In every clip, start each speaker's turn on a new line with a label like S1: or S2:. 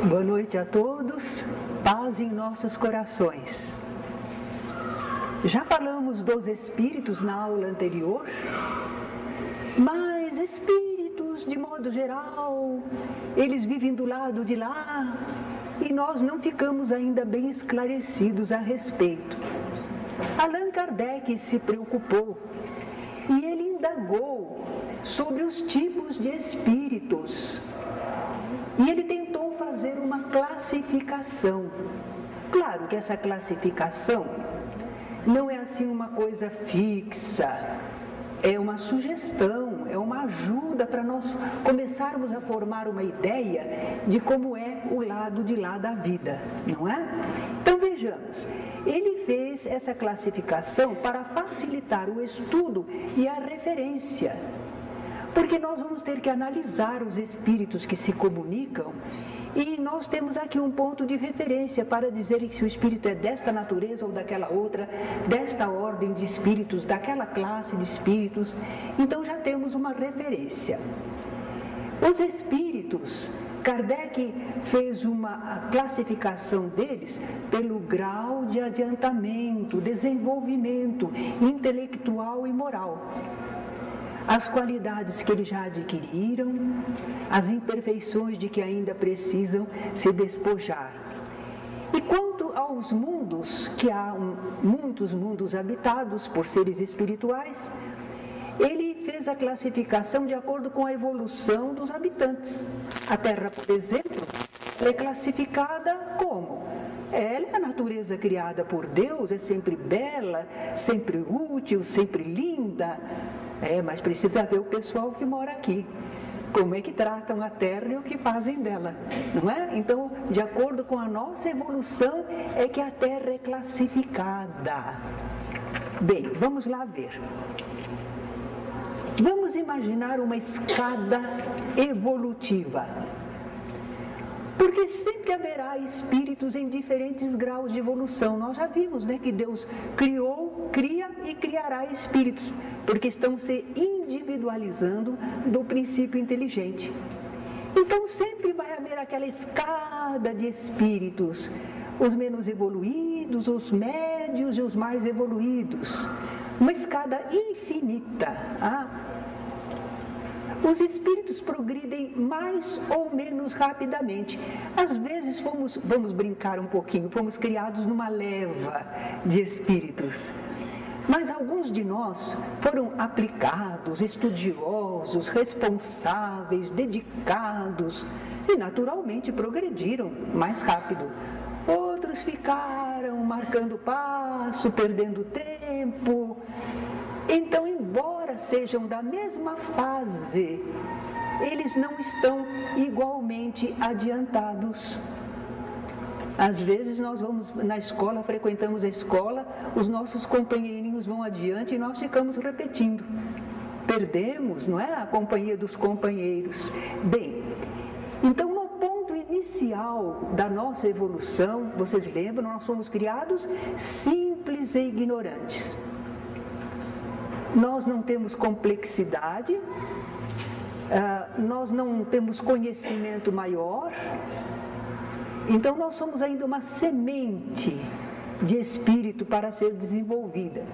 S1: Boa noite a todos, paz em nossos corações. Já falamos dos espíritos na aula anterior, mas espíritos, de modo geral, eles vivem do lado de lá e nós não ficamos ainda bem esclarecidos a respeito. Allan Kardec se preocupou e ele indagou sobre os tipos de espíritos. E ele tentou fazer uma classificação. Claro que essa classificação não é assim uma coisa fixa, é uma sugestão, é uma ajuda para nós começarmos a formar uma ideia de como é o lado de lá da vida, não é? Então vejamos, ele fez essa classificação para facilitar o estudo e a referência. Porque nós vamos ter que analisar os espíritos que se comunicam e nós temos aqui um ponto de referência para dizer se o espírito é desta natureza ou daquela outra, desta ordem de espíritos, daquela classe de espíritos. Então já temos uma referência. Os espíritos, Kardec fez uma classificação deles pelo grau de adiantamento, desenvolvimento intelectual e moral. As qualidades que eles já adquiriram, as imperfeições de que ainda precisam se despojar. E quanto aos mundos, que há muitos mundos habitados por seres espirituais, ele fez a classificação de acordo com a evolução dos habitantes. A Terra, por exemplo, é classificada como? Ela é a natureza criada por Deus, é sempre bela, sempre útil, sempre linda. Mas precisa ver o pessoal que mora aqui. Como é que tratam a Terra e o que fazem dela, não é? Então, de acordo com a nossa evolução, é que a Terra é classificada. Bem, vamos lá ver. Vamos imaginar uma escada evolutiva. Porque sempre haverá espíritos em diferentes graus de evolução. Nós já vimos, que Deus criou, cria e criará espíritos, porque estão se individualizando do princípio inteligente. Então sempre vai haver aquela escada de espíritos, os menos evoluídos, os médios e os mais evoluídos. Uma escada infinita. Os espíritos progridem mais ou menos rapidamente. Às vezes vamos brincar um pouquinho, fomos criados numa leva de espíritos. Mas alguns de nós foram aplicados, estudiosos, responsáveis, dedicados e naturalmente progrediram mais rápido. Outros ficaram marcando passo, perdendo tempo. Então, embora sejam da mesma fase, eles não estão igualmente adiantados. Às vezes nós vamos na escola, frequentamos a escola, os nossos companheirinhos vão adiante e nós ficamos repetindo. Perdemos, não é? A companhia dos companheiros. Bem, então no ponto inicial da nossa evolução, vocês lembram, nós fomos criados simples e ignorantes. Nós não temos complexidade, nós não temos conhecimento maior, então nós somos ainda uma semente de espírito para ser desenvolvida.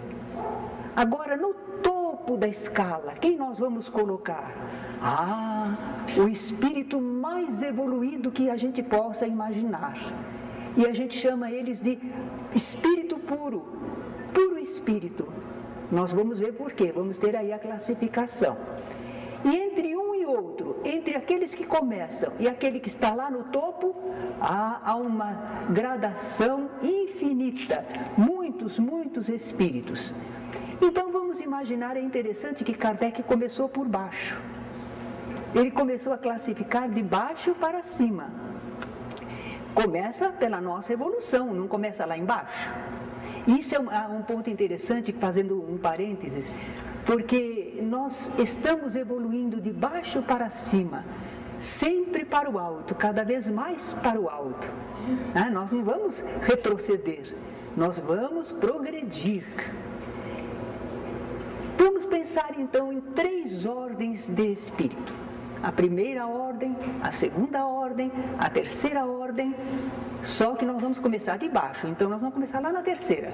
S1: Agora, no topo da escala, quem nós vamos colocar? O espírito mais evoluído que a gente possa imaginar. E a gente chama eles de espírito puro, puro espírito. Nós vamos ver por quê, vamos ter aí a classificação. E entre um e outro, entre aqueles que começam e aquele que está lá no topo, há uma gradação infinita, muitos espíritos. Então vamos imaginar, é interessante que Kardec começou por baixo. Ele começou a classificar de baixo para cima. Começa pela nossa evolução, não começa lá embaixo. Isso é um ponto interessante, fazendo um parênteses, porque nós estamos evoluindo de baixo para cima, sempre para o alto, cada vez mais para o alto. Nós não vamos retroceder, nós vamos progredir. Vamos pensar então em 3 ordens de espírito. a primeira ordem, a segunda ordem, a terceira ordem, só que nós vamos começar de baixo, então nós vamos começar lá na terceira.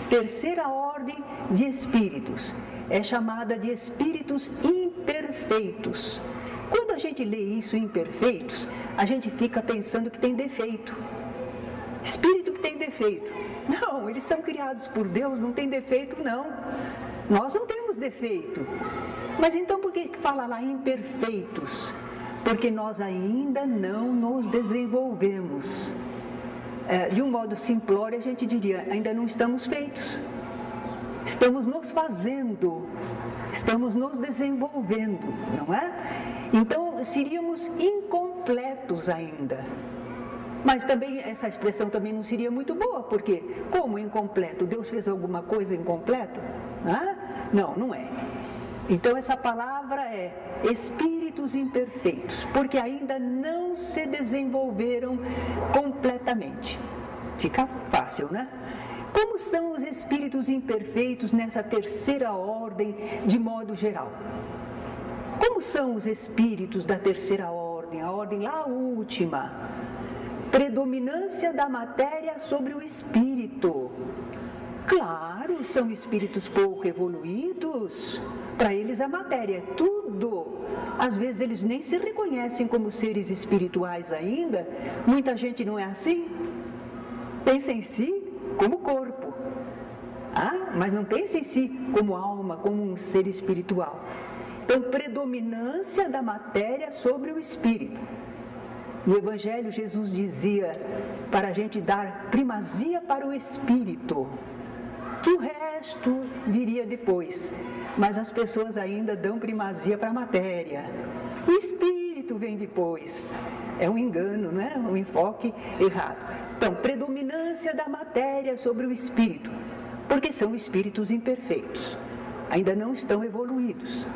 S1: Terceira ordem de espíritos é chamada de espíritos imperfeitos. Quando a gente lê isso, imperfeitos, a gente fica pensando que tem defeito. Espírito que tem defeito. Não, eles são criados por Deus, não tem defeito não. Nós não temos defeito. Mas então por que fala lá imperfeitos? Porque nós ainda não nos desenvolvemos. De um modo simplório, a gente diria, ainda não estamos feitos. Estamos nos fazendo, estamos nos desenvolvendo, não é? Então, seríamos incompletos ainda. Mas também, essa expressão também não seria muito boa, porque como incompleto? Deus fez alguma coisa incompleta? Não, não é. Então, essa palavra é espíritos imperfeitos, porque ainda não se desenvolveram completamente. Fica fácil, né? Como são os espíritos imperfeitos nessa terceira ordem, de modo geral? Como são os espíritos da terceira ordem, a ordem lá última? Predominância da matéria sobre o espírito. Claro, são espíritos pouco evoluídos. Para eles a matéria é tudo. Às vezes eles nem se reconhecem como seres espirituais ainda. Muita gente não é assim. Pensa em si como corpo, mas não pensa em si como alma, como um ser espiritual. Então, predominância da matéria sobre o espírito. No Evangelho, Jesus dizia para a gente dar primazia para o espírito, que o resto viria depois, mas as pessoas ainda dão primazia para a matéria. O espírito vem depois. É um engano, né? Um enfoque errado. Então, predominância da matéria sobre o espírito, porque são espíritos imperfeitos, ainda não estão evoluídos.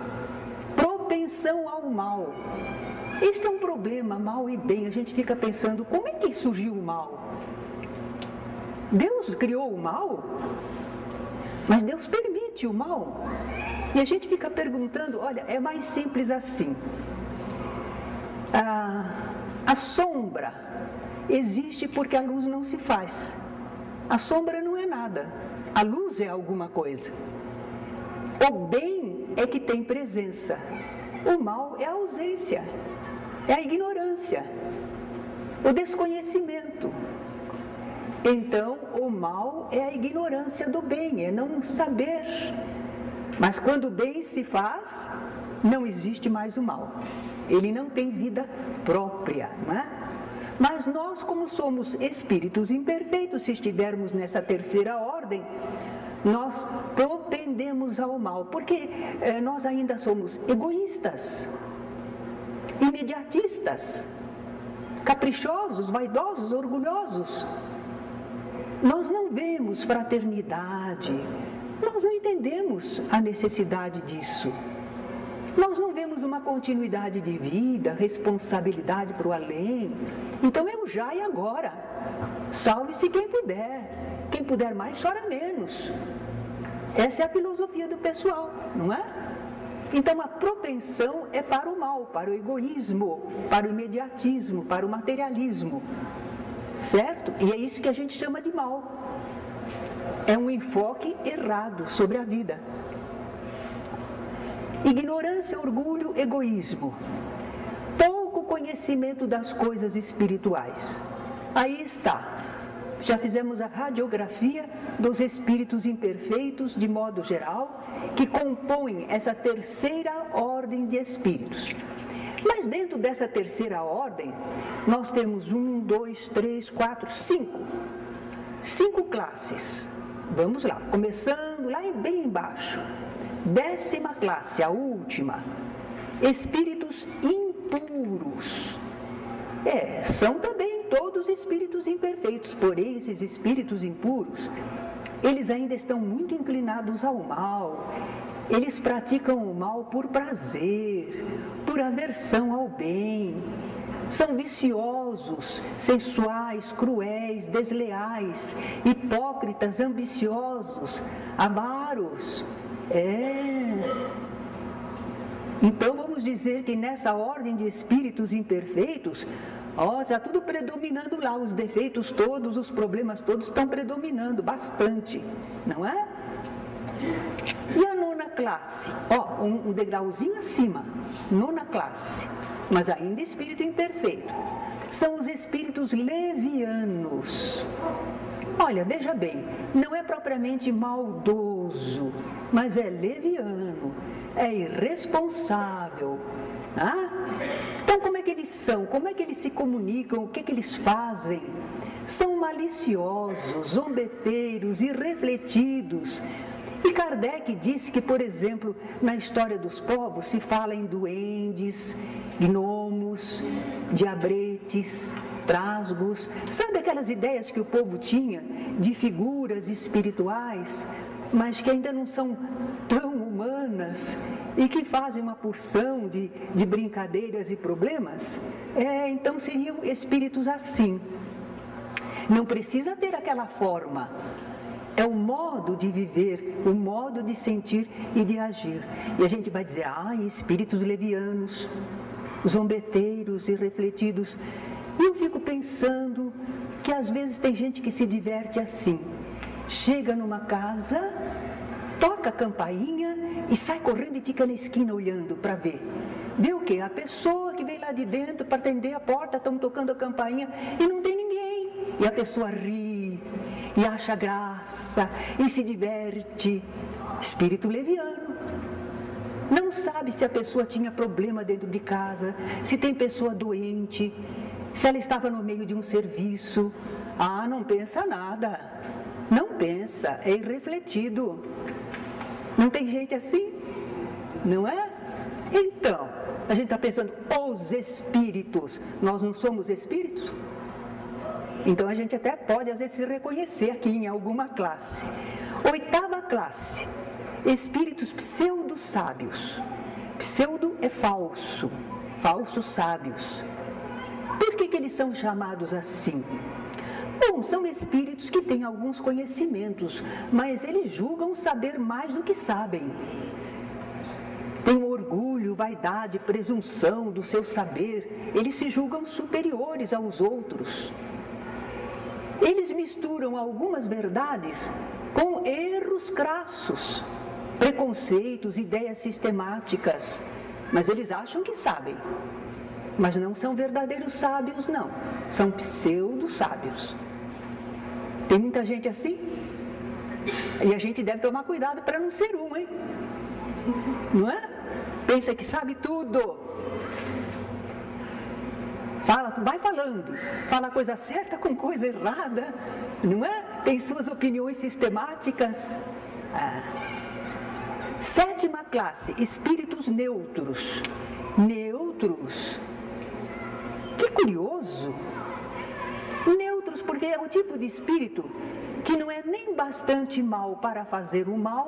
S1: Propensão ao mal. Este é um problema, mal e bem. A gente fica pensando, como é que surgiu o mal? Deus criou o mal? Mas Deus permite o mal? E a gente fica perguntando, olha, é mais simples assim. A sombra existe porque a luz não se faz. A sombra não é nada. A luz é alguma coisa. O bem é que tem presença. O mal é a ausência. É a ignorância. O desconhecimento. Então, o mal é a ignorância do bem, é não saber. Mas quando o bem se faz, não existe mais o mal. Ele não tem vida própria, não é? Mas nós, como somos espíritos imperfeitos, se estivermos nessa terceira ordem, nós propendemos ao mal, porque nós ainda somos egoístas, imediatistas, caprichosos, vaidosos, orgulhosos. Nós não vemos fraternidade, nós não entendemos a necessidade disso. Nós não vemos uma continuidade de vida, responsabilidade para o além. Então é o já e agora. Salve-se quem puder. Quem puder mais, chora menos. Essa é a filosofia do pessoal, não é? Então a propensão é para o mal, para o egoísmo, para o imediatismo, para o materialismo. Certo? E é isso que a gente chama de mal. É um enfoque errado sobre a vida. Ignorância, orgulho, egoísmo. Pouco conhecimento das coisas espirituais. Aí está. Já fizemos a radiografia dos espíritos imperfeitos, de modo geral, que compõem essa terceira ordem de espíritos. Mas dentro dessa terceira ordem, nós temos 1, 2, 3, 4, 5. 5 classes. Vamos lá, começando lá bem embaixo. 10ª classe, a última. Espíritos impuros. São também todos espíritos imperfeitos, porém esses espíritos impuros, eles ainda estão muito inclinados ao mal. Eles praticam o mal por prazer, por aversão ao bem. São viciosos, sensuais, cruéis, desleais, hipócritas, ambiciosos, avaros. Então vamos podemos dizer que nessa ordem de espíritos imperfeitos, está tudo predominando lá, os defeitos todos, os problemas todos estão predominando bastante, não é? E a nona classe? Um degrauzinho acima, nona classe, mas ainda espírito imperfeito. São os espíritos levianos. Olha, veja bem, não é propriamente maldoso, mas é leviano, é irresponsável. Então, como é que eles são? Como é que eles se comunicam? O que é que eles fazem? São maliciosos, zombeteiros, irrefletidos. E Kardec disse que, por exemplo, na história dos povos se fala em duendes, gnomos, diabretes, trasgos. Sabe aquelas ideias que o povo tinha de figuras espirituais, mas que ainda não são tão humanas e que fazem uma porção de brincadeiras e problemas? Então seriam espíritos assim. Não precisa ter aquela forma. É o modo de viver, o modo de sentir e de agir. E a gente vai dizer, espíritos levianos, zombeteiros, irrefletidos. E eu fico pensando que às vezes tem gente que se diverte assim. Chega numa casa, toca a campainha e sai correndo e fica na esquina olhando para ver. Vê o quê? A pessoa que vem lá de dentro para atender a porta, estão tocando a campainha e não tem ninguém. E a pessoa ri e acha graça e se diverte. Espírito leviano. Não sabe se a pessoa tinha problema dentro de casa, se tem pessoa doente, se ela estava no meio de um serviço. Não pensa nada. Não pensa, é irrefletido. Não tem gente assim? Não é? Então, a gente está pensando, os espíritos, nós não somos espíritos? Então a gente até pode às vezes se reconhecer aqui em alguma classe. Oitava classe, espíritos pseudo-sábios. Pseudo é falso, falsos sábios. Por que eles são chamados assim? Bom, são espíritos que têm alguns conhecimentos, mas eles julgam saber mais do que sabem. Tem orgulho, vaidade, presunção do seu saber. Eles se julgam superiores aos outros. Eles misturam algumas verdades com erros crassos, preconceitos, ideias sistemáticas, mas eles acham que sabem. Mas não são verdadeiros sábios, não. São pseudo-sábios. Tem muita gente assim? E a gente deve tomar cuidado para não ser um, hein? Não é? Pensa que sabe tudo. Vai falando. Fala a coisa certa com coisa errada. Não é? Tem suas opiniões sistemáticas. Sétima classe, espíritos neutros. Neutros. Que curioso! Neutros, porque é um tipo de espírito que não é nem bastante mal para fazer o mal,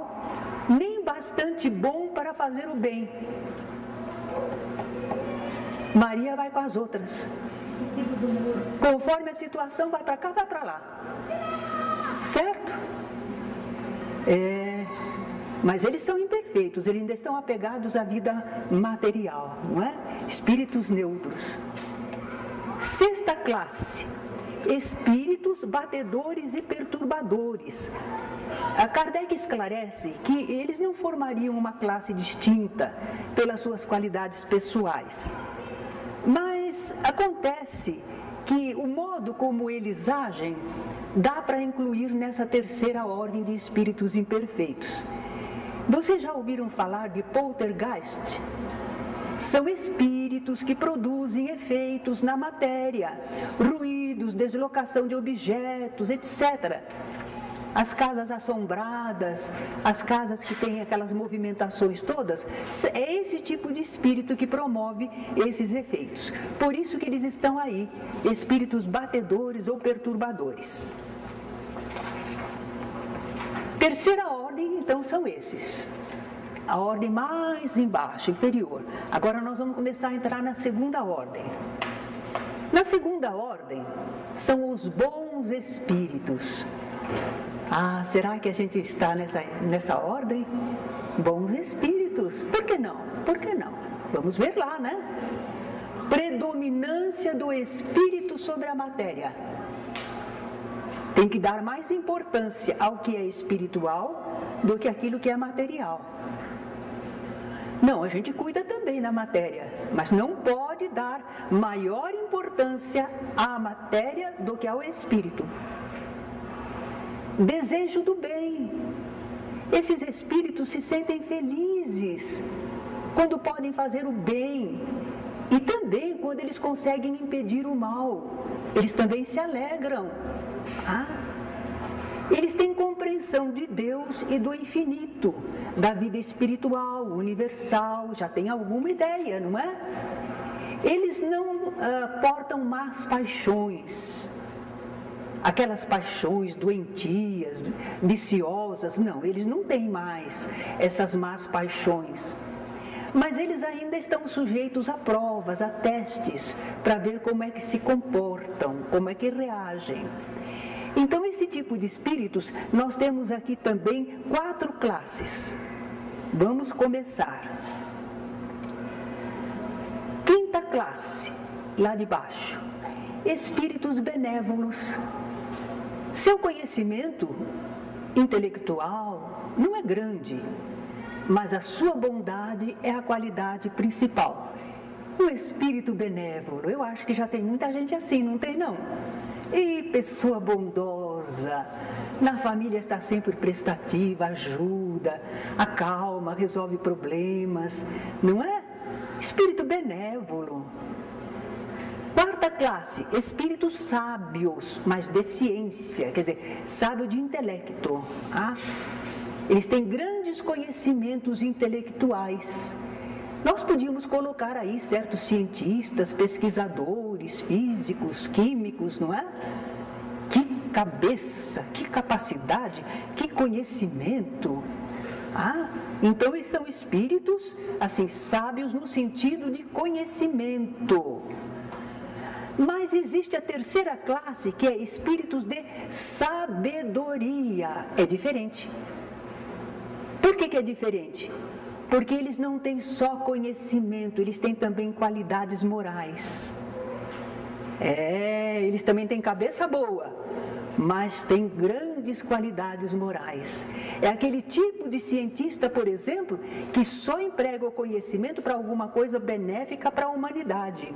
S1: nem bastante bom para fazer o bem. Maria vai com as outras. Conforme a situação, vai para cá, vai para lá. Certo? Mas eles são imperfeitos, eles ainda estão apegados à vida material, não é? Espíritos neutros. Sexta classe, espíritos batedores e perturbadores. A Kardec esclarece que eles não formariam uma classe distinta pelas suas qualidades pessoais. Mas acontece que o modo como eles agem dá para incluir nessa terceira ordem de espíritos imperfeitos. Vocês já ouviram falar de poltergeist? São espíritos que produzem efeitos na matéria, ruídos, deslocação de objetos, etc. As casas assombradas, as casas que têm aquelas movimentações todas, é esse tipo de espírito que promove esses efeitos. Por isso que eles estão aí, espíritos batedores ou perturbadores. Terceira ordem, então, são esses. A ordem mais embaixo, inferior. Agora nós vamos começar a entrar na segunda ordem. Na segunda ordem, são os bons espíritos. Será que a gente está nessa ordem? Bons espíritos. Por que não? Por que não? Vamos ver lá, né? Predominância do espírito sobre a matéria. Tem que dar mais importância ao que é espiritual do que aquilo que é material. Não, a gente cuida também da matéria, mas não pode dar maior importância à matéria do que ao espírito. Desejo do bem. Esses espíritos se sentem felizes quando podem fazer o bem e também quando eles conseguem impedir o mal. Eles também se alegram. Eles têm compreensão de Deus e do infinito, da vida espiritual, universal, já têm alguma ideia, não é? Eles não portam más paixões, aquelas paixões doentias, viciosas, não, eles não têm mais essas más paixões. Mas eles ainda estão sujeitos a provas, a testes, para ver como é que se comportam, como é que reagem. Então, esse tipo de espíritos, nós temos aqui também 4 classes. Vamos começar. 5ª classe, lá de baixo. Espíritos benévolos. Seu conhecimento intelectual não é grande, mas a sua bondade é a qualidade principal. O espírito benévolo, eu acho que já tem muita gente assim, não tem não? E pessoa bondosa, na família está sempre prestativa, ajuda, acalma, resolve problemas, não é? Espírito benévolo. 4ª classe, espíritos sábios, mas de ciência, quer dizer, sábio de intelecto. Eles têm grandes conhecimentos intelectuais. Nós podíamos colocar aí certos cientistas, pesquisadores, físicos, químicos, não é? Que cabeça, que capacidade, que conhecimento. Então eles são espíritos, assim, sábios no sentido de conhecimento. Mas existe a 3ª classe, que é espíritos de sabedoria. É diferente. Por que é diferente? Porque eles não têm só conhecimento, eles têm também qualidades morais. Eles também têm cabeça boa, mas têm grandes qualidades morais. É aquele tipo de cientista, por exemplo, que só emprega o conhecimento para alguma coisa benéfica para a humanidade.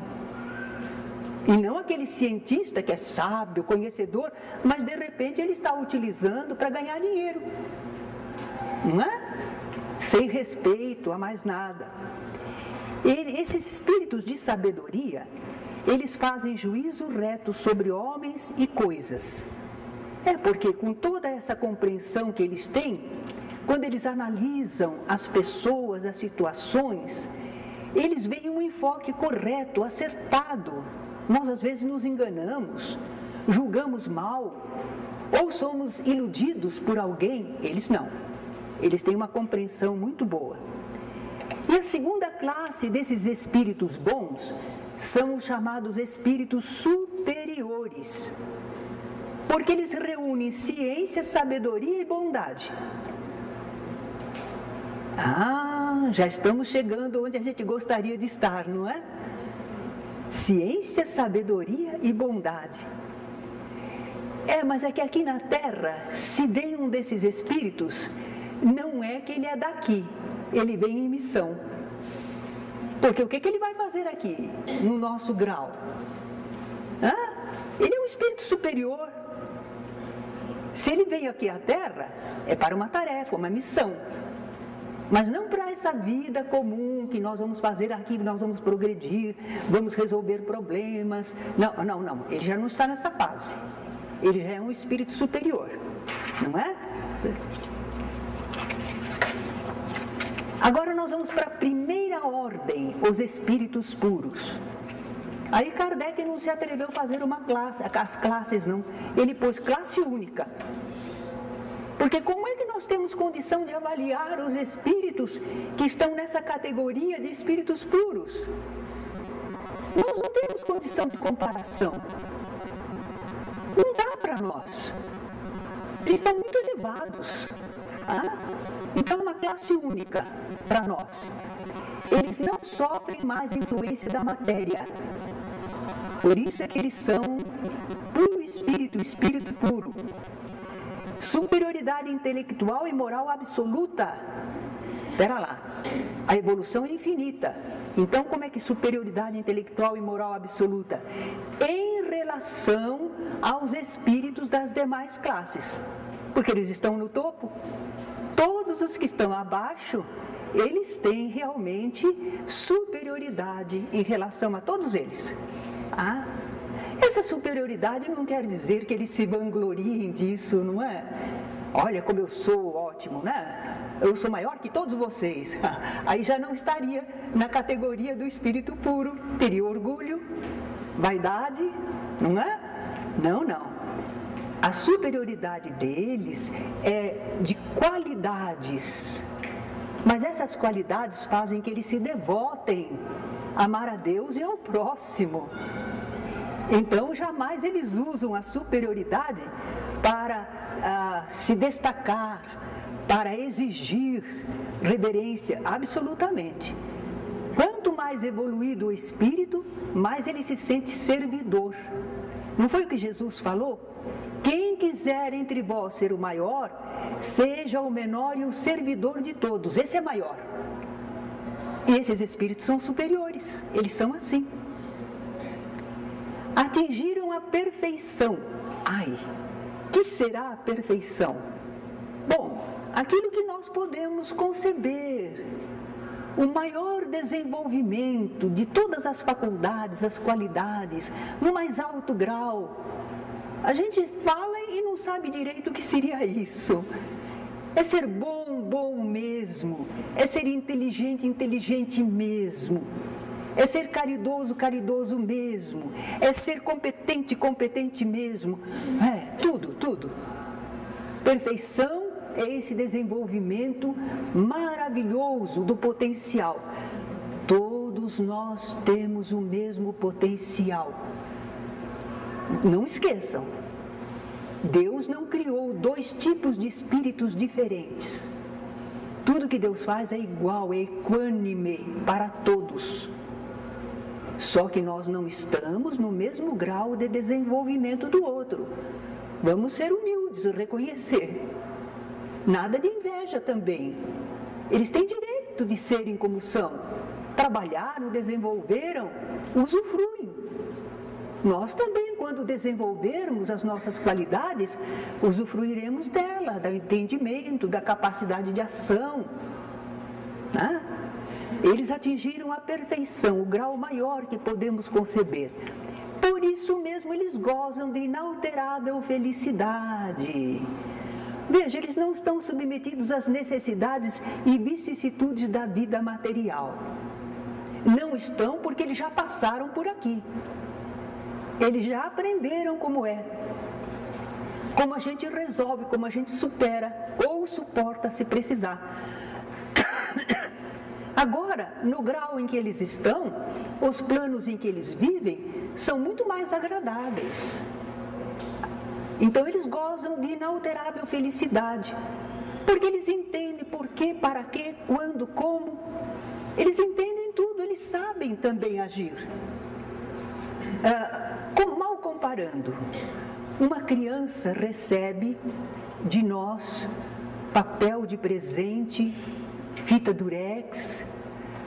S1: E não aquele cientista que é sábio, conhecedor, mas de repente ele está utilizando para ganhar dinheiro. Não é? Sem respeito a mais nada. E esses espíritos de sabedoria, eles fazem juízo reto sobre homens e coisas. Porque com toda essa compreensão que eles têm, quando eles analisam as pessoas, as situações, eles veem um enfoque correto, acertado. Nós às vezes nos enganamos, julgamos mal, ou somos iludidos por alguém, eles não. Eles têm uma compreensão muito boa. E a 2ª classe desses espíritos bons são os chamados espíritos superiores, porque eles reúnem ciência, sabedoria e bondade. Já estamos chegando onde a gente gostaria de estar, não é? Ciência, sabedoria e bondade. Mas é que aqui na Terra, se vem um desses espíritos, não é que ele é daqui, ele vem em missão. Porque o que ele vai fazer aqui, no nosso grau? Ele é um espírito superior. Se ele veio aqui à Terra, é para uma tarefa, uma missão. Mas não para essa vida comum que nós vamos fazer aqui, nós vamos progredir, vamos resolver problemas. Não, ele já não está nessa fase. Ele já é um espírito superior, não é? Agora nós vamos para a primeira ordem, os espíritos puros. Aí Kardec não se atreveu a fazer uma classe, as classes não, ele pôs classe única. Porque como é que nós temos condição de avaliar os espíritos que estão nessa categoria de espíritos puros? Nós não temos condição de comparação. Não dá para nós. Eles estão muito elevados. Então é uma classe única para nós. Eles não sofrem mais influência da matéria. Por isso é que eles são puro espírito, espírito puro. Superioridade intelectual e moral absoluta. Espera lá, a evolução é infinita. Então como é que superioridade intelectual e moral absoluta? Em relação aos espíritos das demais classes. Porque eles estão no topo. Todos os que estão abaixo, eles têm realmente superioridade em relação a todos eles. Essa superioridade não quer dizer que eles se vangloriem disso, não é? Olha como eu sou ótimo, né? Eu sou maior que todos vocês. Aí já não estaria na categoria do espírito puro. Teria orgulho, vaidade, não é? Não, não. A superioridade deles é de qualidades. Mas essas qualidades fazem que eles se devotem a amar a Deus e ao próximo. Então, jamais eles usam a superioridade para se destacar, para exigir reverência, absolutamente. Quanto mais evoluído o espírito, mais ele se sente servidor. Não foi o que Jesus falou? Quem quiser entre vós ser o maior, seja o menor e o servidor de todos. Esse é maior. E esses espíritos são superiores, eles são assim. Atingiram a perfeição. Que será a perfeição? Bom, aquilo que nós podemos conceber, o maior desenvolvimento de todas as faculdades, as qualidades, no mais alto grau. A gente fala e não sabe direito o que seria isso. É ser bom, bom mesmo. É ser inteligente, inteligente mesmo. É ser caridoso, caridoso mesmo. É ser competente, competente mesmo. Tudo. Perfeição é esse desenvolvimento maravilhoso do potencial. Todos nós temos o mesmo potencial. Não esqueçam, Deus não criou dois tipos de espíritos diferentes. Tudo que Deus faz é igual, é equânime para todos. Só que nós não estamos no mesmo grau de desenvolvimento do outro. Vamos ser humildes e reconhecer. Nada de inveja também. Eles têm direito de serem como são. Trabalharam, desenvolveram, usufruem. Nós também, quando desenvolvermos as nossas qualidades, usufruiremos dela, do entendimento, da capacidade de ação. Eles atingiram a perfeição, o grau maior que podemos conceber. Por isso mesmo eles gozam de inalterável felicidade. Veja, eles não estão submetidos às necessidades e vicissitudes da vida material. Não estão porque eles já passaram por aqui. Eles já aprenderam como é. Como a gente resolve, como a gente supera ou suporta se precisar. Agora, no grau em que eles estão, os planos em que eles vivem são muito mais agradáveis. Então eles gozam de inalterável felicidade, porque eles entendem por quê, para quê, quando, como. Eles entendem tudo, eles sabem também agir. Mal comparando, uma criança recebe de nós papel de presente, fita durex,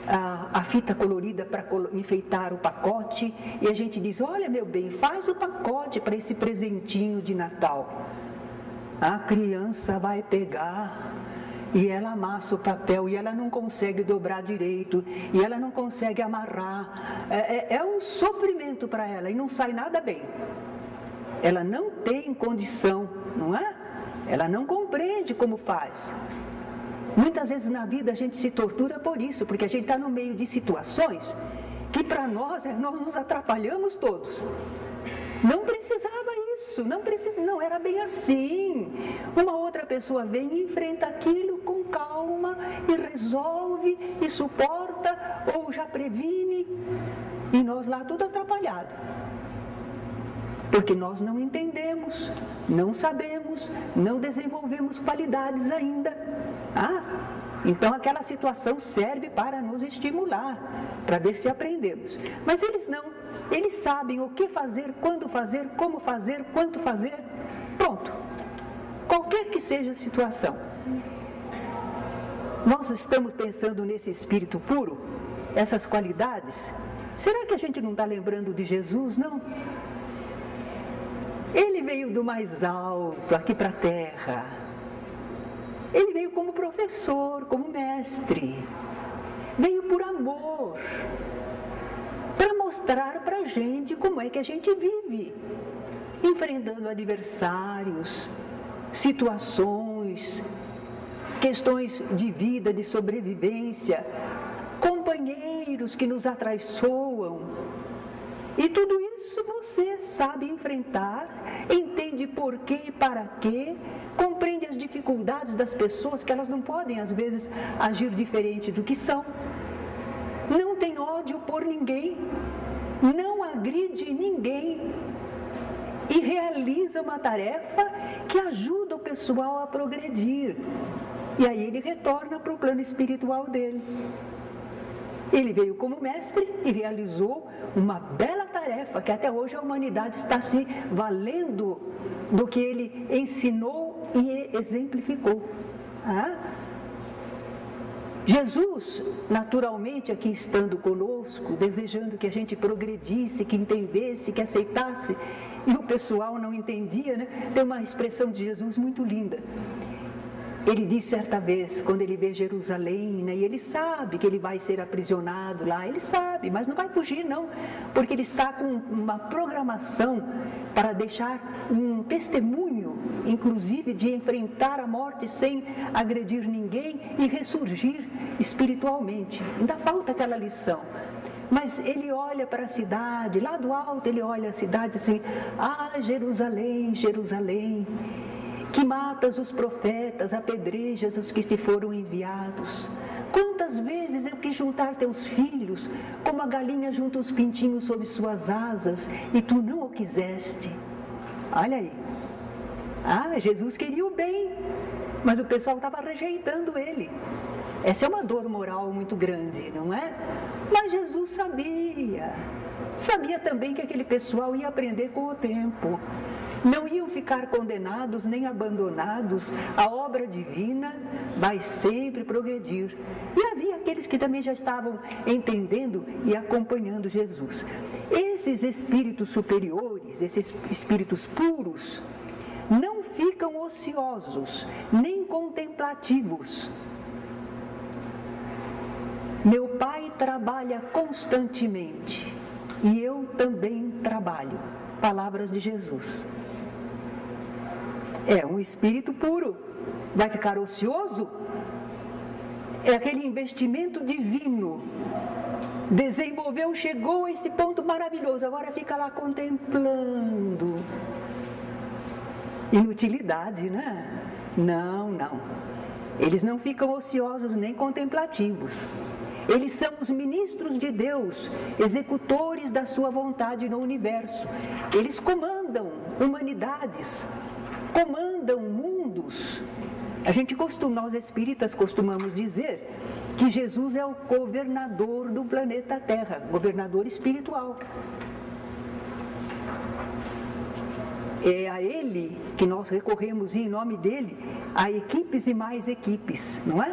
S1: a fita colorida para enfeitar o pacote, e a gente diz: olha, meu bem, faz o pacote para esse presentinho de Natal. A criança vai pegar e ela amassa o papel e ela não consegue dobrar direito, e ela não consegue amarrar. É um sofrimento para ela e não sai nada bem. Ela não tem condição, não é? Ela não compreende como faz. Muitas vezes na vida a gente se tortura por isso, porque a gente está no meio de situações que para nós nos atrapalhamos todos. Não precisava isso, não era bem assim. Uma outra pessoa vem e enfrenta aquilo com calma e resolve e suporta ou já previne, e nós lá tudo atrapalhado. porque nós não entendemos, não sabemos, não desenvolvemos qualidades ainda. Então aquela situação serve para nos estimular, para ver se aprendemos. Mas eles não, eles sabem o que fazer, quando fazer, como fazer, quanto fazer. Pronto, qualquer que seja a situação. Nós estamos pensando nesse espírito puro, essas qualidades. Será que a gente não está lembrando de Jesus, não? Ele veio do mais alto, aqui para a terra. Ele veio como professor, como mestre. Veio por amor, para mostrar para a gente como é que a gente vive, enfrentando adversários, situações, questões de vida, de sobrevivência, companheiros que nos atraiçoam. E tudo isso você sabe enfrentar, entende por quê e para quê, compreende as dificuldades das pessoas, que elas não podem, às vezes, agir diferente do que são. Não tem ódio por ninguém, não agride ninguém e realiza uma tarefa que ajuda o pessoal a progredir. E aí ele retorna para o plano espiritual dele. Ele veio como mestre e realizou uma bela tarefa que até hoje a humanidade está se valendo do que ele ensinou e exemplificou. Jesus, naturalmente, aqui estando conosco, desejando que a gente progredisse, que entendesse, que aceitasse, e o pessoal não entendia, né? Tem uma expressão de Jesus muito linda. Ele disse certa vez, quando ele vê Jerusalém, né, e ele sabe que ele vai ser aprisionado lá, ele sabe, mas não vai fugir não, porque ele está com uma programação para deixar um testemunho, inclusive de enfrentar a morte sem agredir ninguém e ressurgir espiritualmente. Ainda falta aquela lição. Mas ele olha para a cidade, lá do alto ele olha a cidade assim, Jerusalém, Jerusalém, que matas os profetas, apedrejas os que te foram enviados. Quantas vezes eu quis juntar teus filhos, como a galinha junta os pintinhos sob suas asas, e tu não o quiseste. Olha aí. Jesus queria o bem, mas o pessoal estava rejeitando ele. Essa é uma dor moral muito grande, não é? Mas Jesus sabia também que aquele pessoal ia aprender com o tempo. Não iam ficar condenados nem abandonados, a obra divina vai sempre progredir. E havia aqueles que também já estavam entendendo e acompanhando Jesus. Esses espíritos superiores, esses espíritos puros, não ficam ociosos, nem contemplativos. Meu Pai trabalha constantemente e eu também trabalho. Palavras de Jesus. É um espírito puro. Vai ficar ocioso? É aquele investimento divino. Desenvolveu, chegou a esse ponto maravilhoso. Agora fica lá contemplando. Inutilidade, né? Não. Eles não ficam ociosos nem contemplativos. Eles são os ministros de Deus, executores da sua vontade no universo. Eles comandam humanidades, comandam mundos. Nós espíritas costumamos dizer que Jesus é o governador do planeta Terra, governador espiritual. É a Ele que nós recorremos e em nome dEle a equipes e mais equipes, não é?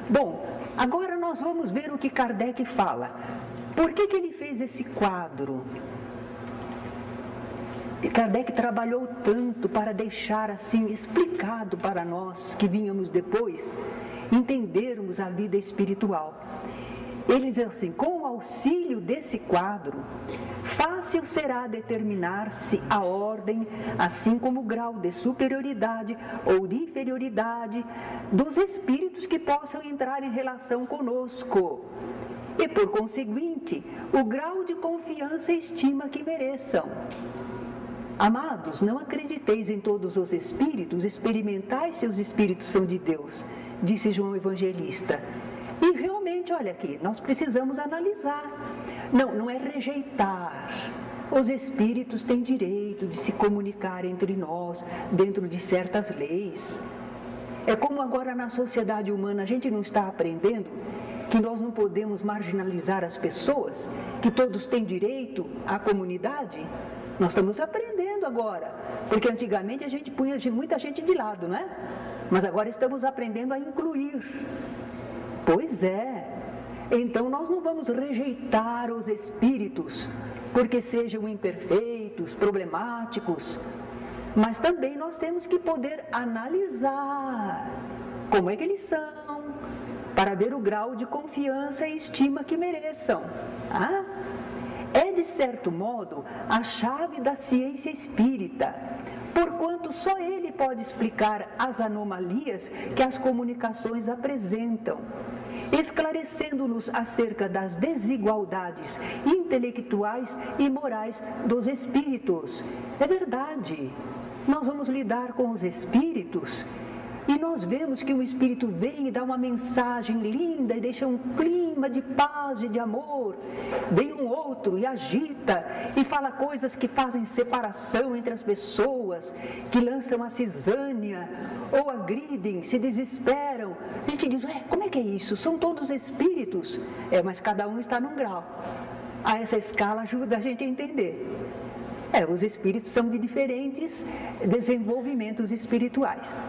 S1: Bom, agora nós vamos ver o que Kardec fala. Por que ele fez esse quadro? E Kardec trabalhou tanto para deixar assim explicado para nós que vínhamos depois entendermos a vida espiritual. Ele diz assim: com o auxílio desse quadro, fácil será determinar-se a ordem, assim como o grau de superioridade ou de inferioridade dos espíritos que possam entrar em relação conosco. E, por conseguinte, o grau de confiança e estima que mereçam. Amados, não acrediteis em todos os espíritos, experimentai se os espíritos são de Deus, disse João Evangelista. E realmente, olha aqui, nós precisamos analisar. Não é rejeitar, os espíritos têm direito de se comunicar entre nós dentro de certas leis. É como agora na sociedade humana a gente não está aprendendo que nós não podemos marginalizar as pessoas, que todos têm direito à comunidade. Nós estamos aprendendo agora, porque antigamente a gente punha muita gente de lado, não é? Mas agora estamos aprendendo a incluir. Pois é. Então nós não vamos rejeitar os espíritos porque sejam imperfeitos, problemáticos, mas também nós temos que poder analisar como é que eles são, para ver o grau de confiança e estima que mereçam. É, de certo modo, a chave da ciência espírita, porquanto só ele pode explicar as anomalias que as comunicações apresentam, esclarecendo-nos acerca das desigualdades intelectuais e morais dos espíritos. É verdade, nós vamos lidar com os espíritos e nós vemos que o espírito vem e dá uma mensagem linda e deixa um clima de paz e de amor. Vem um outro e agita e fala coisas que fazem separação entre as pessoas, que lançam a cisânia ou agridem, se desesperam. A gente diz, como é que é isso? São todos espíritos. Mas cada um está num grau. Essa escala ajuda a gente a entender. Os espíritos são de diferentes desenvolvimentos espirituais.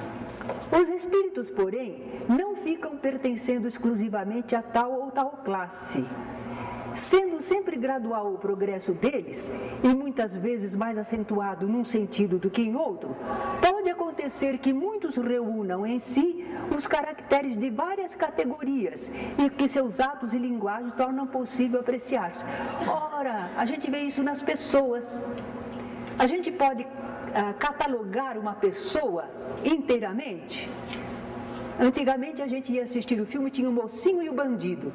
S1: Os espíritos, porém, não ficam pertencendo exclusivamente a tal ou tal classe. Sendo sempre gradual o progresso deles, e muitas vezes mais acentuado num sentido do que em outro, pode acontecer que muitos reúnam em si os caracteres de várias categorias e que seus atos e linguagens tornam possível apreciar-se. Ora, a gente vê isso nas pessoas. A gente pode catalogar uma pessoa inteiramente. Antigamente a gente ia assistir o filme, tinha o mocinho e o bandido.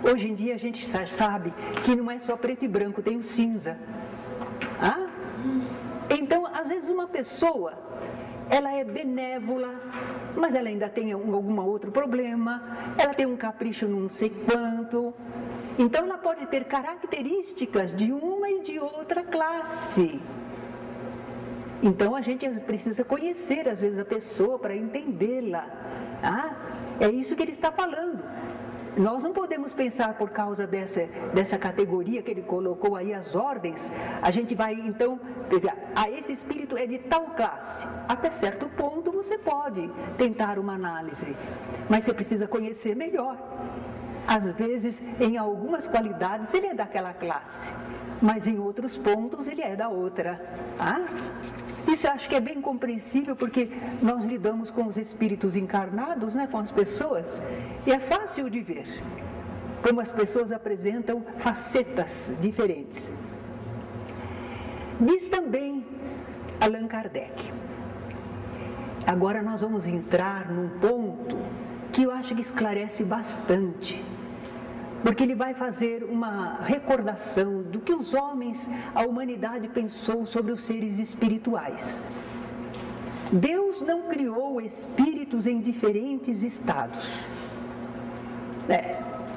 S1: Hoje em dia a gente sabe que não é só preto e branco, tem o cinza. Então, às vezes uma pessoa, ela é benévola, mas ela ainda tem algum outro problema, ela tem um capricho não sei quanto. Então ela pode ter características de uma e de outra classe. Então a gente precisa conhecer às vezes a pessoa para entendê-la. É isso que ele está falando. Nós não podemos pensar por causa dessa categoria que ele colocou aí, as ordens, a gente vai então pegar, esse espírito é de tal classe. Até certo ponto você pode tentar uma análise, mas você precisa conhecer melhor. Às vezes, em algumas qualidades ele é daquela classe, mas em outros pontos ele é da outra. Isso eu acho que é bem compreensível, porque nós lidamos com os espíritos encarnados, com as pessoas, e é fácil de ver como as pessoas apresentam facetas diferentes. Diz também Allan Kardec. Agora nós vamos entrar num ponto que eu acho que esclarece bastante, porque ele vai fazer uma recordação do que os homens, a humanidade pensou sobre os seres espirituais. Deus não criou espíritos em diferentes estados.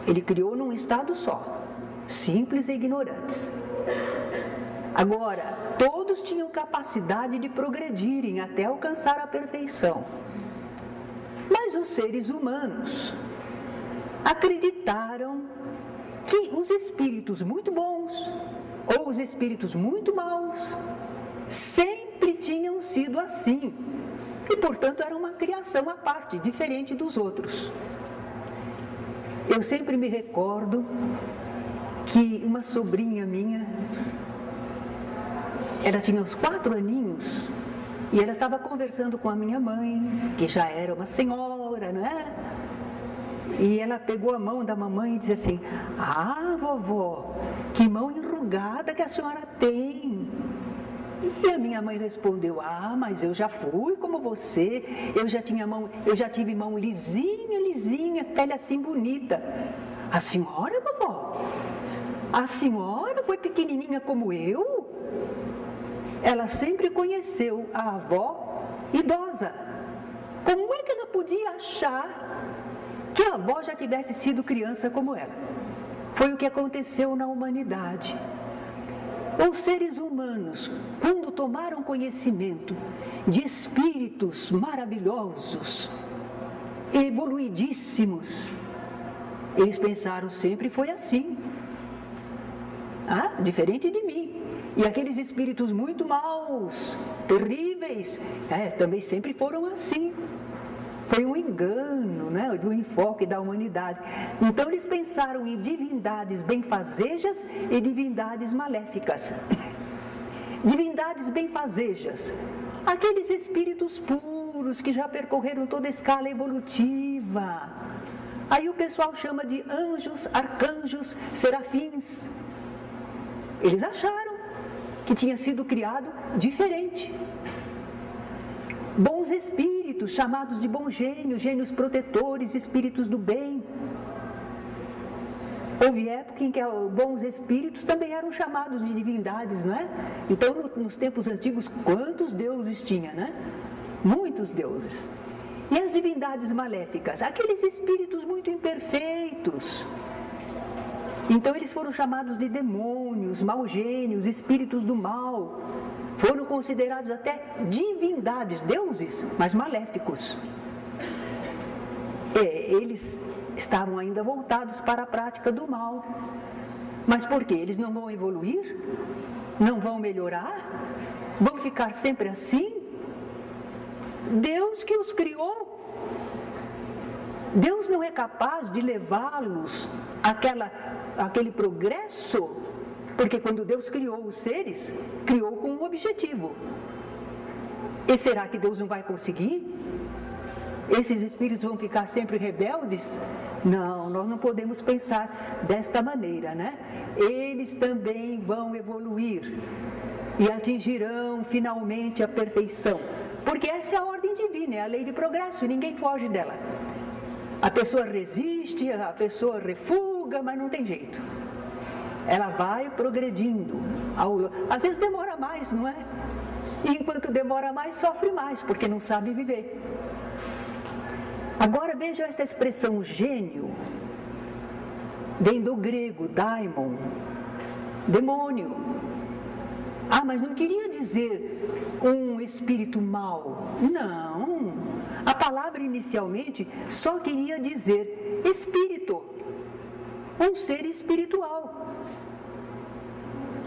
S1: Ele criou num estado só, simples e ignorantes. Agora, todos tinham capacidade de progredirem até alcançar a perfeição. Mas os seres humanos acreditaram que os espíritos muito bons ou os espíritos muito maus sempre tinham sido assim e, portanto, era uma criação à parte, diferente dos outros. Eu sempre me recordo que uma sobrinha minha, ela tinha uns 4 aninhos e ela estava conversando com a minha mãe, que já era uma senhora, não é? E ela pegou a mão da mamãe e disse assim: vovó, que mão enrugada que a senhora tem. E a minha mãe respondeu: mas eu já fui como você, eu já tive mão lisinha, pele assim bonita. A senhora, vovó? A senhora foi pequenininha como eu? Ela sempre conheceu a avó idosa. Como é que ela podia achar que a avó já tivesse sido criança como ela? Foi o que aconteceu na humanidade. os seres humanos, quando tomaram conhecimento de espíritos maravilhosos, evoluidíssimos, eles pensaram, sempre foi assim. Diferente de mim. E aqueles espíritos muito maus, terríveis, também sempre foram assim. Foi um engano, do enfoque da humanidade. Então eles pensaram em divindades benfazejas e divindades maléficas. Divindades benfazejas, aqueles espíritos puros que já percorreram toda a escala evolutiva. Aí o pessoal chama de anjos, arcanjos, serafins. Eles acharam que tinha sido criado diferente. Bons espíritos, chamados de bons gênios, gênios protetores, espíritos do bem. Houve época em que bons espíritos também eram chamados de divindades, não é? Então, nos tempos antigos, quantos deuses tinha, né? Muitos deuses. E as divindades maléficas? Aqueles espíritos muito imperfeitos. Então, eles foram chamados de demônios, maus gênios, espíritos do mal. Foram considerados até divindades, deuses, mas maléficos. Eles estavam ainda voltados para a prática do mal. Mas por quê? Eles não vão evoluir? Não vão melhorar? Vão ficar sempre assim? Deus que os criou. Deus não é capaz de levá-los àquele progresso. Porque quando Deus criou os seres, criou com um objetivo. E será que Deus não vai conseguir? Esses espíritos vão ficar sempre rebeldes? Não, nós não podemos pensar desta maneira, né? Eles também vão evoluir e atingirão finalmente a perfeição. Porque essa é a ordem divina, é a lei de progresso, ninguém foge dela. A pessoa resiste, a pessoa refuga, mas não tem jeito. Ela vai progredindo. Às vezes demora mais, não é? E enquanto demora mais, sofre mais, porque não sabe viver. Agora veja essa expressão gênio. Vem do grego, daimon, demônio. Mas não queria dizer um espírito mau. Não. A palavra inicialmente só queria dizer espírito. Um ser espiritual.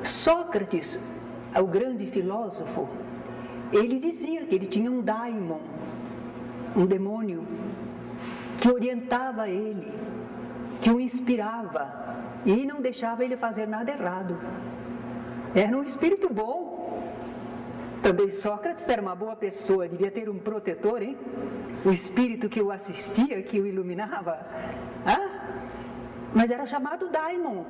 S1: Sócrates, o grande filósofo, ele dizia que ele tinha um daimon, um demônio, que orientava ele, que o inspirava e não deixava ele fazer nada errado. Era um espírito bom. Também Sócrates era uma boa pessoa, devia ter um protetor, hein? O espírito que o assistia, que o iluminava. Mas era chamado daimon.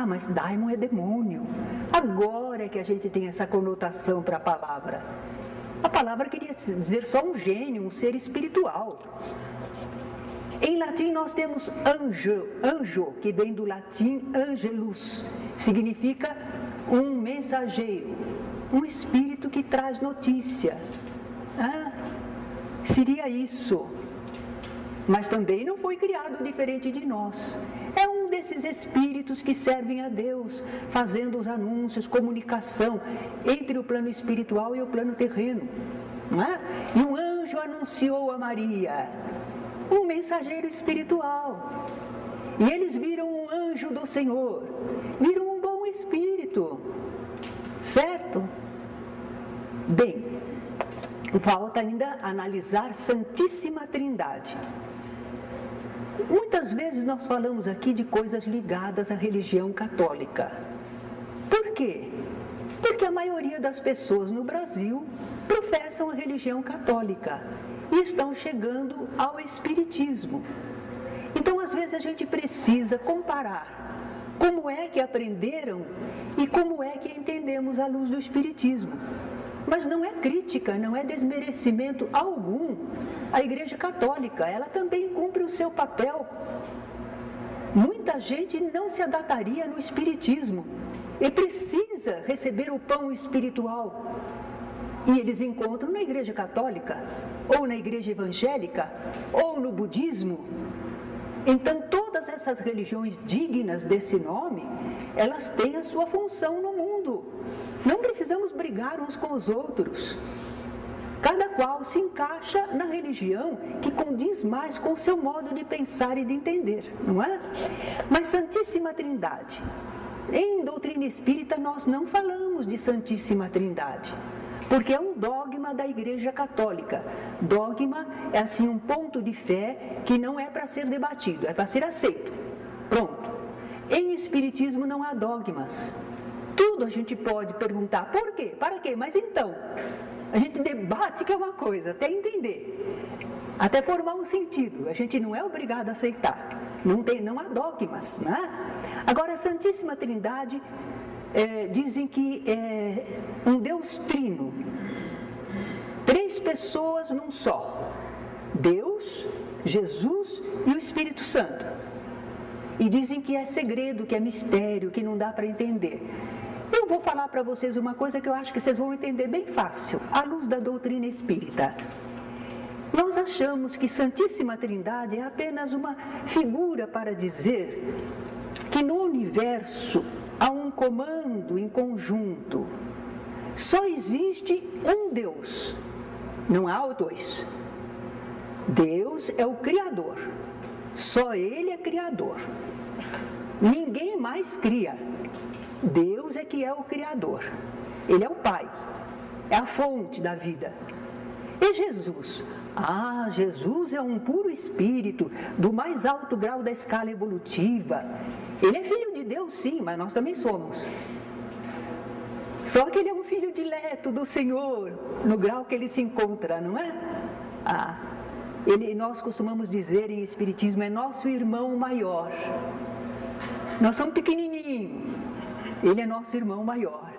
S1: Mas daimon é demônio. Agora é que a gente tem essa conotação para a palavra. A palavra queria dizer só um gênio, um ser espiritual. Em latim nós temos anjo, que vem do latim angelus. Significa um mensageiro, um espírito que traz notícia. Seria isso. Mas também não foi criado diferente de nós. É um desses espíritos que servem a Deus, fazendo os anúncios, comunicação entre o plano espiritual e o plano terreno. Não é? E um anjo anunciou a Maria, um mensageiro espiritual. E eles viram um anjo do Senhor, viram um bom espírito. Certo? Bem, falta ainda analisar Santíssima Trindade. Muitas vezes nós falamos aqui de coisas ligadas à religião católica. Por quê? Porque a maioria das pessoas no Brasil professam a religião católica e estão chegando ao espiritismo. Então, às vezes, a gente precisa comparar como é que aprenderam e como é que entendemos à luz do espiritismo. Mas não é crítica, não é desmerecimento algum. A Igreja Católica, ela também cumpre o seu papel. Muita gente não se adaptaria no espiritismo e precisa receber o pão espiritual. E eles encontram na Igreja Católica, ou na Igreja Evangélica, ou no budismo. Então, todas essas religiões dignas desse nome, elas têm a sua função no mundo. Não precisamos brigar uns com os outros. Cada qual se encaixa na religião que condiz mais com o seu modo de pensar e de entender, não é? Mas Santíssima Trindade, em doutrina espírita nós não falamos de Santíssima Trindade, porque é um dogma da Igreja Católica. Dogma é assim um ponto de fé que não é para ser debatido, é para ser aceito. Pronto. Em Espiritismo não há dogmas. Tudo a gente pode perguntar, por quê? Para quê? Mas então, a gente debate que é uma coisa, até entender, até formar um sentido. A gente não é obrigado a aceitar. Não há dogmas, né? Agora, a Santíssima Trindade, dizem que é um Deus trino, 3 pessoas num só: Deus, Jesus e o Espírito Santo. E dizem que é segredo, que é mistério, que não dá para entender. Eu vou falar para vocês uma coisa que eu acho que vocês vão entender bem fácil, à luz da doutrina espírita. Nós achamos que Santíssima Trindade é apenas uma figura para dizer que no universo há um comando em conjunto. Só existe um Deus, não há 2. Deus é o Criador, só Ele é Criador. Ninguém mais cria. Deus é que é o Criador. Ele é o Pai, é a fonte da vida. E Jesus? Jesus é um puro espírito, do mais alto grau da escala evolutiva. Ele é filho de Deus, sim, mas nós também somos. Só que ele é um filho dileto do Senhor, no grau que ele se encontra, não é? Nós costumamos dizer em Espiritismo, é nosso irmão maior. Nós somos pequenininhos, ele é nosso irmão maior.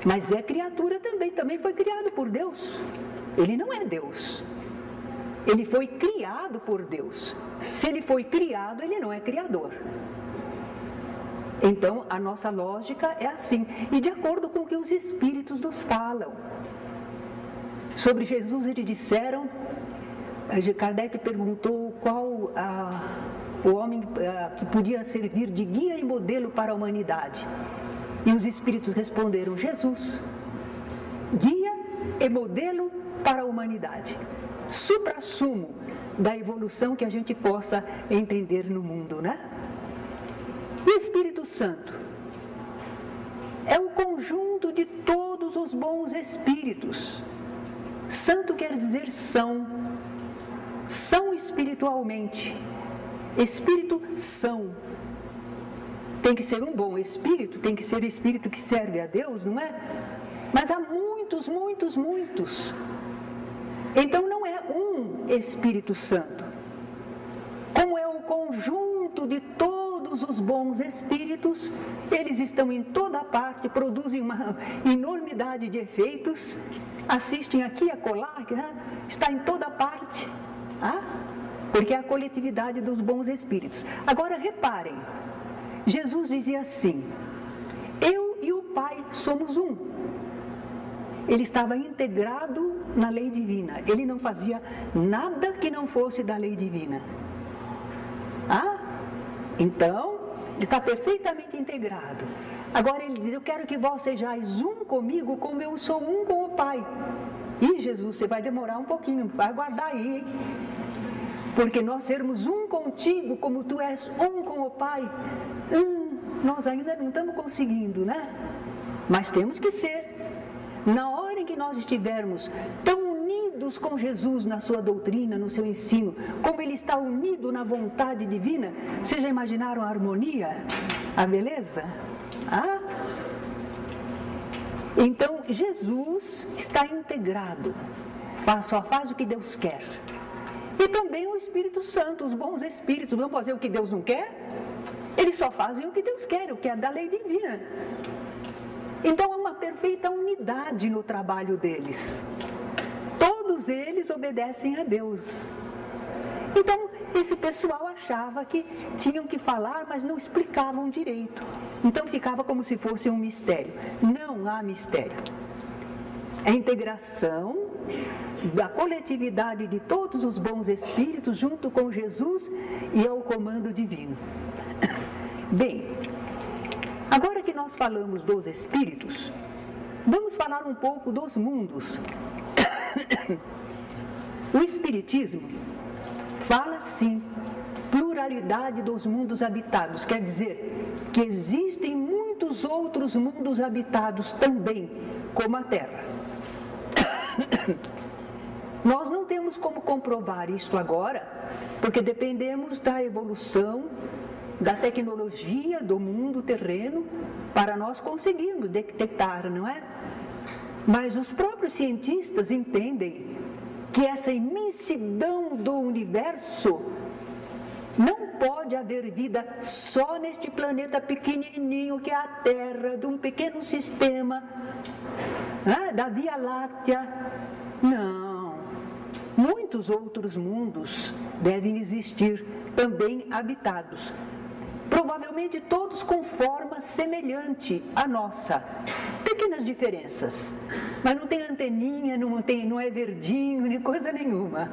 S1: Mas é criatura também foi criado por Deus. Ele não é Deus. Ele foi criado por Deus. Se ele foi criado, ele não é criador. Então, a nossa lógica é assim. E de acordo com o que os Espíritos nos falam. Sobre Jesus, eles disseram, Kardec perguntou qual o homem que podia servir de guia e modelo para a humanidade. E os Espíritos responderam, Jesus, guia e modelo para a humanidade. Suprassumo da evolução que a gente possa entender no mundo, né? E Espírito Santo é o conjunto de todos os bons espíritos. Santo quer dizer são espiritualmente. Espírito são. Tem que ser um bom espírito, tem que ser espírito que serve a Deus, não é? Mas há muitos. Então não é um Espírito Santo. Como é o conjunto de todos os bons espíritos, eles estão em toda parte, produzem uma enormidade de efeitos, assistem aqui e acolá, né? Está em toda parte, porque é a coletividade dos bons espíritos. Agora reparem, Jesus dizia assim, eu e o Pai somos um. Ele estava integrado na lei divina. Ele não fazia nada que não fosse da lei divina. Então, ele está perfeitamente integrado. Agora ele diz, eu quero que vós sejais um comigo, como eu sou um com o Pai. E Jesus, você vai demorar um pouquinho, vai aguardar aí. Porque nós sermos um contigo, como tu és um com o Pai, nós ainda não estamos conseguindo, né? Mas temos que ser. Na hora em que nós estivermos tão unidos com Jesus na sua doutrina, no seu ensino, como ele está unido na vontade divina, vocês já imaginaram a harmonia? A beleza? Então, Jesus está integrado, só faz o que Deus quer. E também o Espírito Santo, os bons espíritos, vão fazer o que Deus não quer? Eles só fazem o que Deus quer, o que é da lei divina. Então, há uma perfeita unidade no trabalho deles. Todos eles obedecem a Deus. Então, esse pessoal achava que tinham que falar, mas não explicavam direito. Então, ficava como se fosse um mistério. Não há mistério. É integração da coletividade de todos os bons espíritos junto com Jesus e ao comando divino. Bem, agora que nós falamos dos espíritos, vamos falar um pouco dos mundos. O Espiritismo fala, sim, pluralidade dos mundos habitados, quer dizer que existem muitos outros mundos habitados também, como a Terra. Nós não temos como comprovar isto agora, porque dependemos da evolução, da tecnologia do mundo terreno, para nós conseguirmos detectar, não é? Mas os próprios cientistas entendem que essa imensidão do universo não pode haver vida só neste planeta pequenininho que é a Terra, de um pequeno sistema, da Via Láctea. Não, muitos outros mundos devem existir, também habitados. Provavelmente todos com forma semelhante à nossa. Pequenas diferenças, mas não tem anteninha, não é verdinho, nem coisa nenhuma.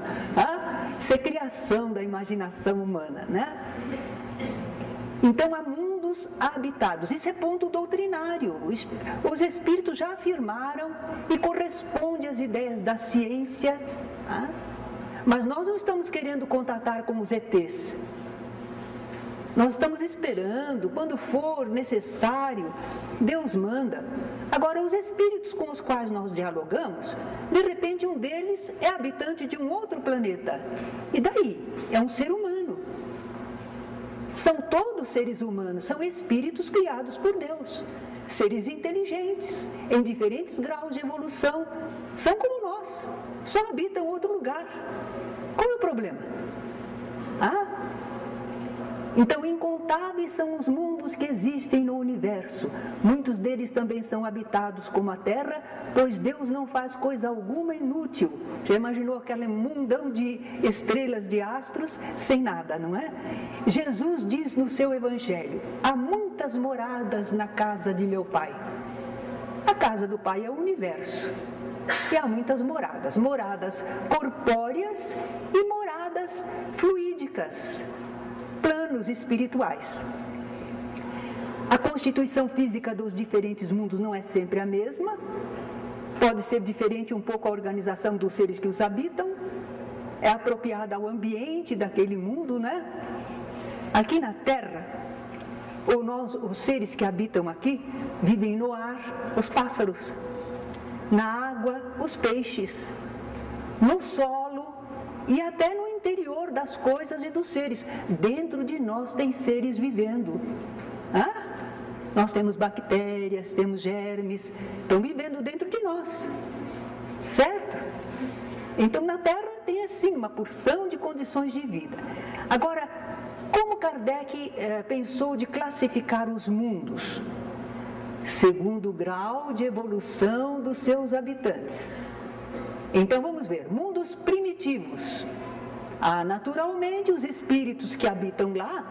S1: Isso é criação da imaginação humana, né? Então há mundos habitados, isso é ponto doutrinário. Os espíritos já afirmaram e corresponde às ideias da ciência, mas nós não estamos querendo contatar com os ETs. Nós estamos esperando, quando for necessário, Deus manda. Agora, os espíritos com os quais nós dialogamos, de repente um deles é habitante de um outro planeta. E daí? É um ser humano. São todos seres humanos, são espíritos criados por Deus. Seres inteligentes, em diferentes graus de evolução. São como nós, só habitam outro lugar. Qual é o problema? Então, incontáveis são os mundos que existem no universo. Muitos deles também são habitados como a Terra, pois Deus não faz coisa alguma inútil. Já imaginou aquele mundão de estrelas, de astros, sem nada, não é? Jesus diz no seu Evangelho: há muitas moradas na casa de meu Pai. A casa do Pai é o universo. E há muitas moradas, moradas corpóreas e moradas fluídicas, planos espirituais. A constituição física dos diferentes mundos não é sempre a mesma, pode ser diferente um pouco a organização dos seres que os habitam, é apropriada ao ambiente daquele mundo, né? Aqui na Terra, os seres que habitam aqui vivem no ar, os pássaros, na água, os peixes, no solo e até no interior das coisas e dos seres. Dentro de nós tem seres vivendo. Nós temos bactérias, temos germes, estão vivendo dentro de nós, certo? Então na Terra tem assim uma porção de condições de vida. Agora, como Kardec pensou de classificar os mundos? Segundo o grau de evolução dos seus habitantes. Então vamos ver, mundos primitivos. Naturalmente, os espíritos que habitam lá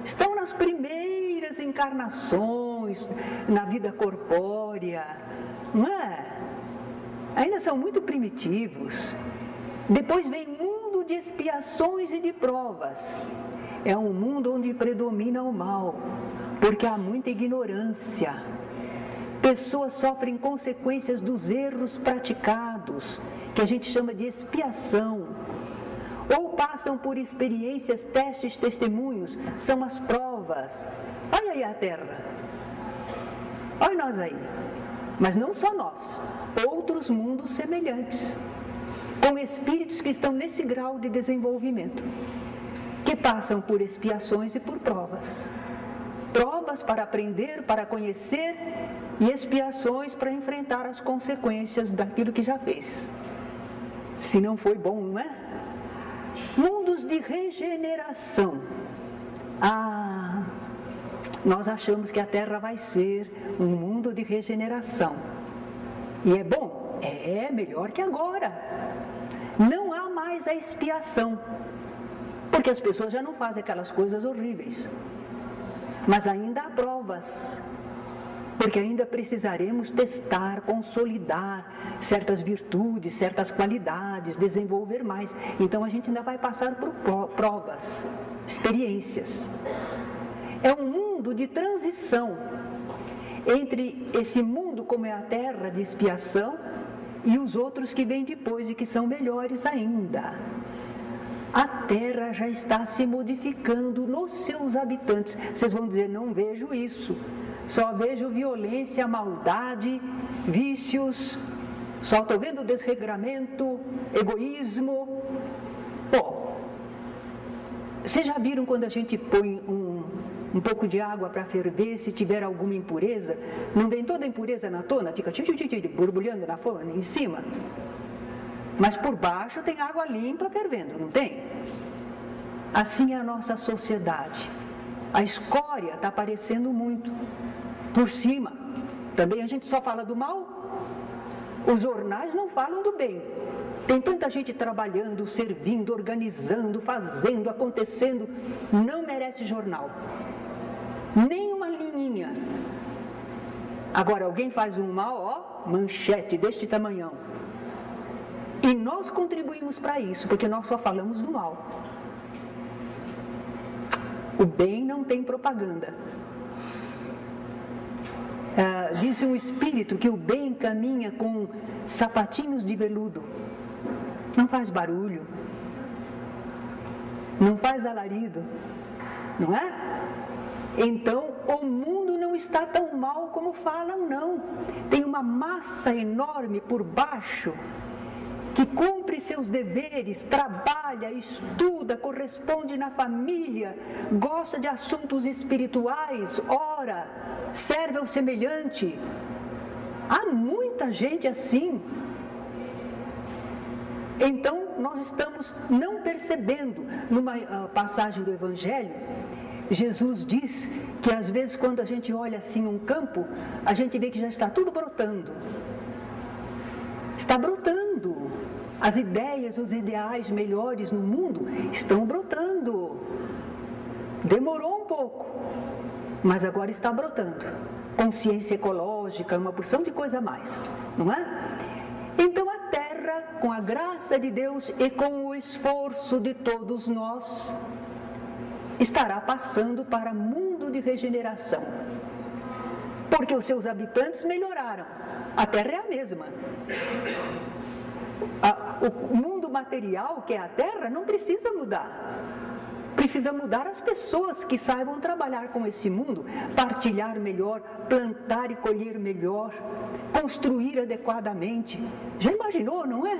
S1: estão nas primeiras encarnações, na vida corpórea, não é? Ainda são muito primitivos. Depois vem mundo de expiações e de provas. É um mundo onde predomina o mal, porque há muita ignorância. Pessoas sofrem consequências dos erros praticados, que a gente chama de expiação. Ou passam por experiências, testes, testemunhos, são as provas. Olha aí a Terra, olha nós aí. Mas não só nós, outros mundos semelhantes, com espíritos que estão nesse grau de desenvolvimento, que passam por expiações e por provas. Provas para aprender, para conhecer, e expiações para enfrentar as consequências daquilo que já fez. Se não foi bom, não é? Mundos de regeneração. Nós achamos que a Terra vai ser um mundo de regeneração. E é bom? É melhor que agora. Não há mais a expiação, porque as pessoas já não fazem aquelas coisas horríveis. Mas ainda há provas. porque ainda precisaremos testar, consolidar certas virtudes, certas qualidades, desenvolver mais. Então a gente ainda vai passar por provas, experiências. É um mundo de transição entre esse mundo como é a terra de expiação e os outros que vêm depois e que são melhores ainda. A terra já está se modificando nos seus habitantes. Vocês vão dizer, não vejo isso. Só vejo violência, maldade, vícios, só estou vendo desregramento, egoísmo. Bom, vocês já viram quando a gente põe um pouco de água para ferver, se tiver alguma impureza? Não vem toda a impureza na tona, fica borbulhando na forma, em cima? Mas por baixo tem água limpa fervendo, não tem? Assim é a nossa sociedade. A escória está aparecendo muito. Por cima, também a gente só fala do mal. Os jornais não falam do bem. Tem tanta gente trabalhando, servindo, organizando, fazendo, acontecendo. Não merece jornal. Nem uma linhinha. Agora, alguém faz um mal, ó, manchete deste tamanhão. E nós contribuímos para isso, porque nós só falamos do mal. O bem não tem propaganda. Diz um espírito que o bem caminha com sapatinhos de veludo. Não faz barulho. Não faz alarido. Não é? Então, o mundo não está tão mal como falam, não. Tem uma massa enorme por baixo que cumpre seus deveres, trabalha, estuda, corresponde na família, gosta de assuntos espirituais, ora, serve ao semelhante. Há muita gente assim. Então, nós estamos não percebendo. Numa passagem do Evangelho, Jesus diz que às vezes quando a gente olha assim um campo, a gente vê que já está tudo brotando. Está brotando. As ideias, os ideais melhores no mundo estão brotando. Demorou um pouco, mas agora está brotando. Consciência ecológica, uma porção de coisa a mais, não é? Então a terra, com a graça de Deus e com o esforço de todos nós, estará passando para mundo de regeneração. Porque os seus habitantes melhoraram. A terra é a mesma. O mundo material, que é a terra, não precisa mudar. Precisa mudar as pessoas que saibam trabalhar com esse mundo, partilhar melhor, plantar e colher melhor, construir adequadamente. Já imaginou, não é?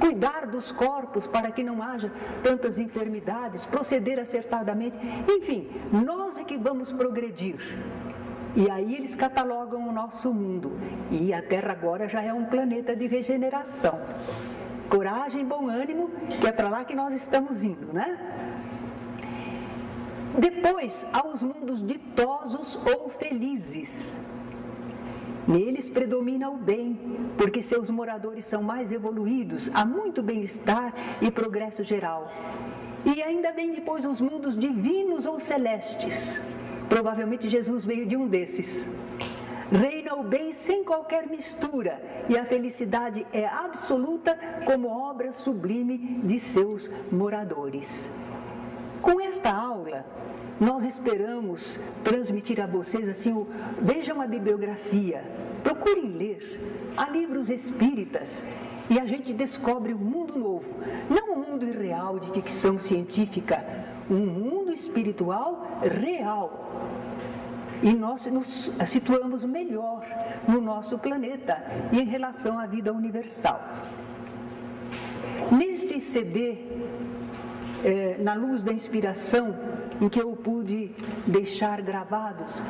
S1: Cuidar dos corpos para que não haja tantas enfermidades, proceder acertadamente. Enfim, nós é que vamos progredir. E aí eles catalogam o nosso mundo. E a Terra agora já é um planeta de regeneração. Coragem, bom ânimo, que é para lá que nós estamos indo, né? Depois, há os mundos ditosos ou felizes. Neles predomina o bem, porque seus moradores são mais evoluídos, há muito bem-estar e progresso geral. E ainda vem depois os mundos divinos ou celestes. Provavelmente Jesus veio de um desses. Reina o bem sem qualquer mistura, e a felicidade é absoluta como obra sublime de seus moradores. Com esta aula, nós esperamos transmitir a vocês assim, vejam a bibliografia, procurem ler, há livros espíritas, e a gente descobre um mundo novo, não um mundo irreal de ficção científica, um mundo espiritual real. E nós nos situamos melhor no nosso planeta e em relação à vida universal. Neste CD, na luz da inspiração, em que eu pude deixar gravados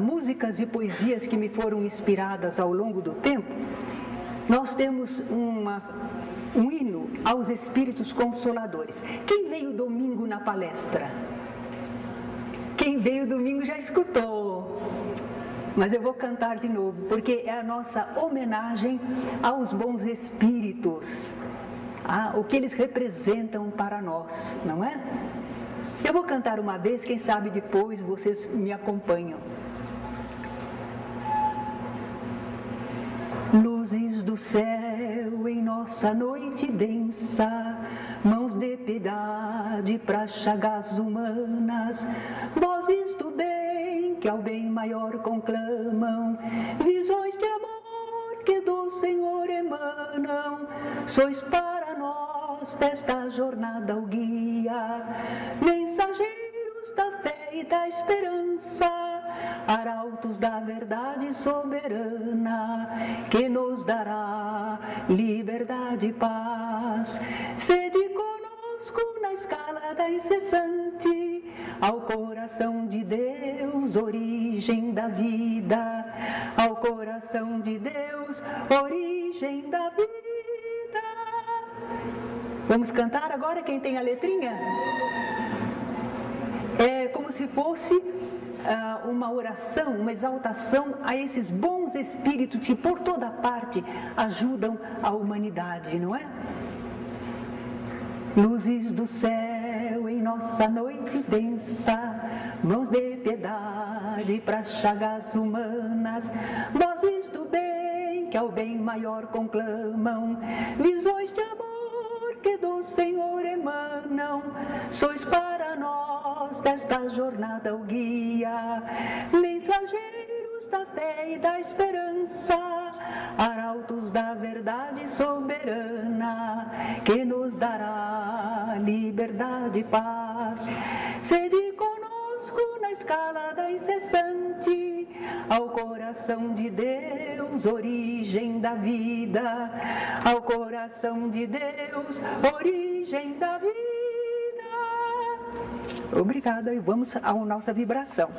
S1: músicas e poesias que me foram inspiradas ao longo do tempo, nós temos um hino aos Espíritos Consoladores. Quem veio domingo na palestra? Quem veio domingo já escutou, mas eu vou cantar de novo, porque é a nossa homenagem aos bons espíritos, o que eles representam para nós, não é? Eu vou cantar uma vez, quem sabe depois vocês me acompanham. Luzes do céu em nossa noite densa, mãos de piedade para chagas humanas, vozes do bem que ao bem maior conclamam, visões de amor que do Senhor emanam, sois para nós desta jornada o guia, mensageiros da fé e da esperança, arautos da verdade soberana, que nos dará liberdade e paz. Sede conosco na escala da incessante, ao coração de Deus, origem da vida, ao coração de Deus, origem da vida. Vamos cantar agora, quem tem a letrinha? É como se fosse uma oração, uma exaltação a esses bons espíritos que por toda parte ajudam a humanidade, não é? Luzes do céu em nossa noite densa, mãos de piedade para chagas humanas, vozes do bem que ao bem maior conclamam, visões de amor que do Senhor emanam, sois para nós desta jornada o guia, mensageiros da fé e da esperança, arautos da verdade soberana, que nos dará liberdade e paz. Sede conosco na escala da incessante, ao coração de Deus, origem da vida, ao coração de Deus, origem da vida. Obrigada, e vamos à nossa vibração.